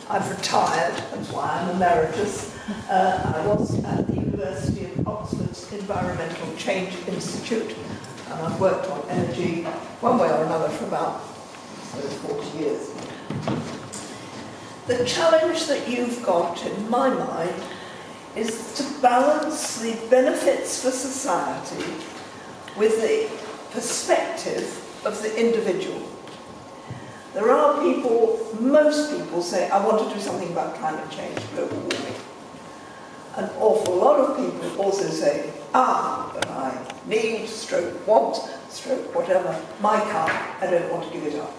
I've retired, that's why I'm Emeritus. I was at the University of Oxford's Environmental Change Institute, and I've worked on energy one way or another for about 40 years. The challenge that you've got, in my mind, is to balance the benefits for society with the perspective of the individual. There are people, most people say, I want to do something about climate change, global warming. An awful lot of people also say, but I need, stroke want, stroke whatever, my car, I don't want to give it up.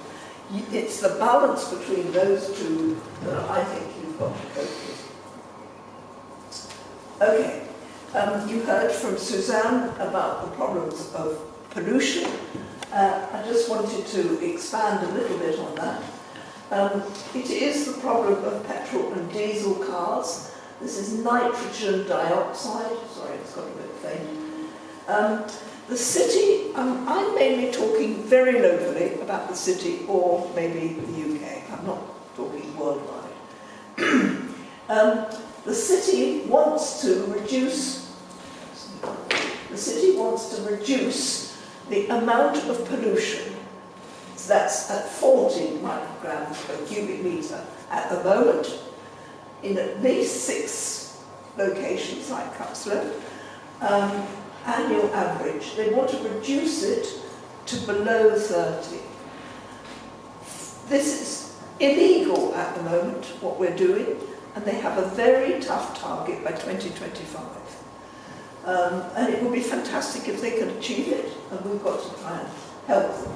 It's the balance between those two that I think you've got to cope with. Okay, you heard from Suzanne about the problems of pollution. I just wanted to expand a little bit on that. It is the problem of petrol and diesel cars. This is nitrogen dioxide. Sorry, it's got a bit faint. The city, I'm mainly talking very locally about the city or maybe the UK. I'm not talking worldwide. The city wants to reduce the amount of pollution. So that's at 40 micrograms per cubic metre at the moment in at least 6 locations like Cuxlow. Annual average. They want to reduce it to below 30. This is illegal at the moment, what we're doing, and they have a very tough target by 2025. And it would be fantastic if they could achieve it, and we've got to try and help them.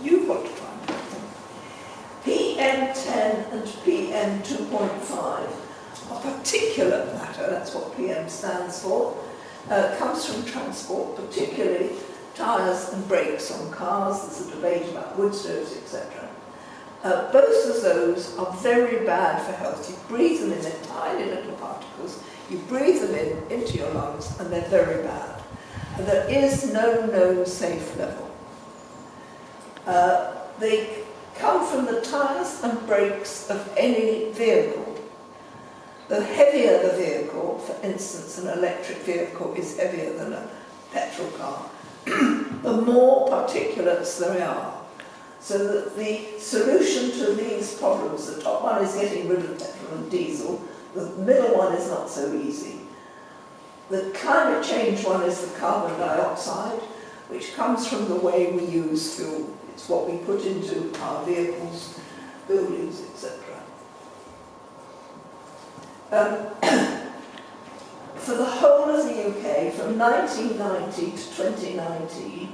You've got to try and help them. PM10 and PM2.5 are particulate matter, that's what PM stands for, comes from transport, particularly tyres and brakes on cars. There's a debate about wood stoves, etc. Both of those are very bad for health. You breathe them in, they're tiny little particles. You breathe them into your lungs, and they're very bad. And there is no known safe level. They come from the tyres and brakes of any vehicle. The heavier the vehicle, for instance, an electric vehicle is heavier than a petrol car, the more particulates there are. So that the solution to these problems, the top one is getting rid of petrol and diesel, the middle one is not so easy. The climate change one is the carbon dioxide, which comes from the way we use fuel. It's what we put into our vehicles, buildings, etc. For the whole of the UK, from 1990 to 2019,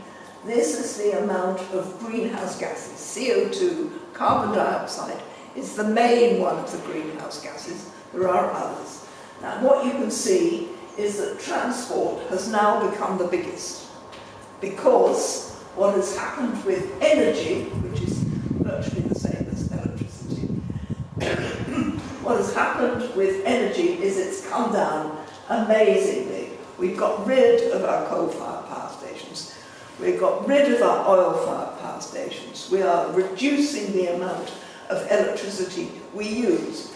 this is the amount of greenhouse gases. CO2, carbon dioxide, is the main one of the greenhouse gases. There are others. Now, what you can see is that transport has now become the biggest, because what has happened with energy, which is virtually the same as electricity, what has happened with energy is it's come down amazingly. We've got rid of our coal-fired power stations. We've got rid of our oil-fired power stations. We are reducing the amount of electricity we use.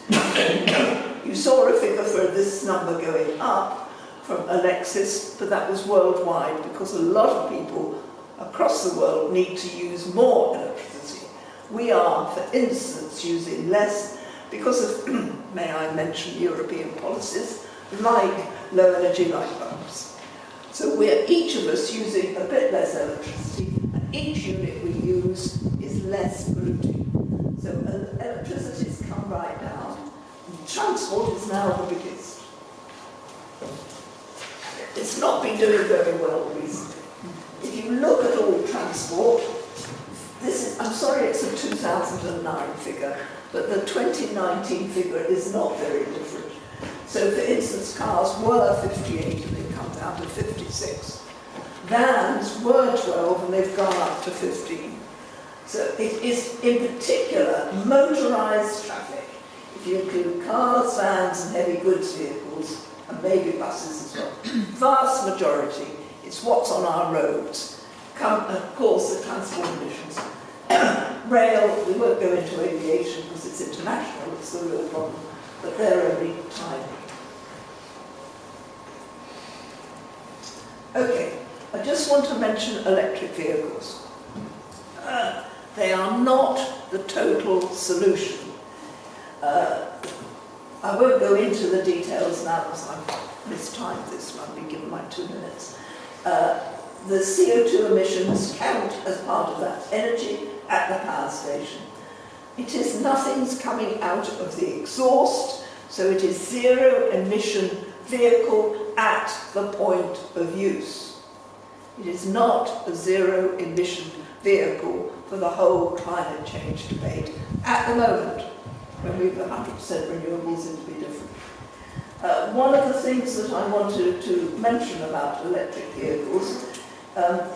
You saw a figure for this number going up from Alexis, but that was worldwide because a lot of people across the world need to use more electricity. We are, for instance, using less because of, may I mention, European policies like low energy light bulbs. So we're each of us using a bit less electricity, and each unit we use is less polluting. So electricity has come right down, and transport is now the biggest. It's not been doing very well recently. If you look at all transport, this is, I'm sorry it's a 2009 figure, but the 2019 figure is not very different. So, for instance, cars were 58 and they've come down to 56. Vans were 12 and they've gone up to 15. So it is, in particular, motorised traffic. If you include cars, vans and heavy goods vehicles, and maybe buses as well, vast majority, it's what's on our roads. Of course, the transport emissions. Rail, we won't go into aviation because it's international, it's the real problem, but they're only tiny. Okay, I just want to mention electric vehicles. They are not the total solution. I won't go into the details now because I've mistimed this one, I've been given my 2 minutes. The CO2 emissions count as part of that energy at the power station. It is nothing's coming out of the exhaust, so it is zero emission vehicle at the point of use. It is not a zero emission vehicle for the whole climate change debate at the moment, when we've 100% renewables, it will be different. One of the things that I wanted to mention about electric vehicles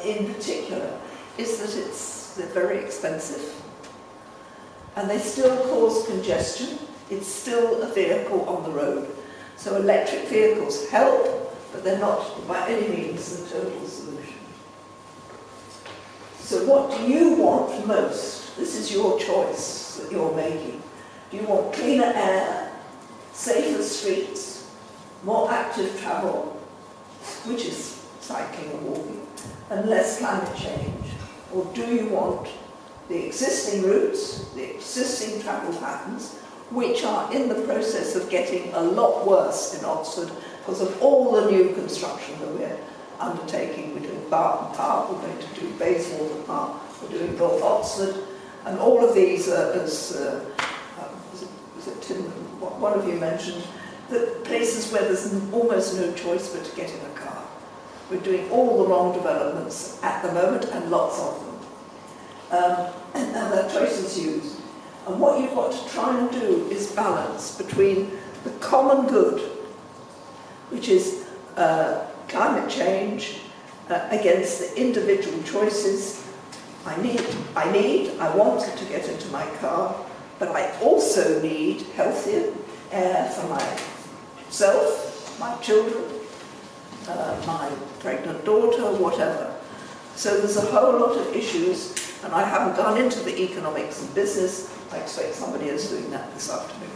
in particular is that they're very expensive and they still cause congestion. It's still a vehicle on the road. So electric vehicles help, but they're not by any means the total solution. So what do you want most? This is your choice that you're making. Do you want cleaner air, safer streets, more active travel, which is cycling and walking, and less climate change? Or do you want the existing routes, the existing travel patterns, which are in the process of getting a lot worse in Oxford because of all the new construction that we're undertaking? We're doing Barton Park, we're going to do Bayswater Park, we're doing North Oxford, and all of these are, as was it Tim, one of you mentioned, the places where there's almost no choice but to get in a car. We're doing all the wrong developments at the moment, and lots of them. And that choice is used. And what you've got to try and do is balance between the common good, which is climate change, against the individual choices. I want to get into my car, but I also need healthier air for myself, my children, my pregnant daughter, whatever. So there's a whole lot of issues, and I haven't gone into the economics and business. I expect somebody else doing that this afternoon.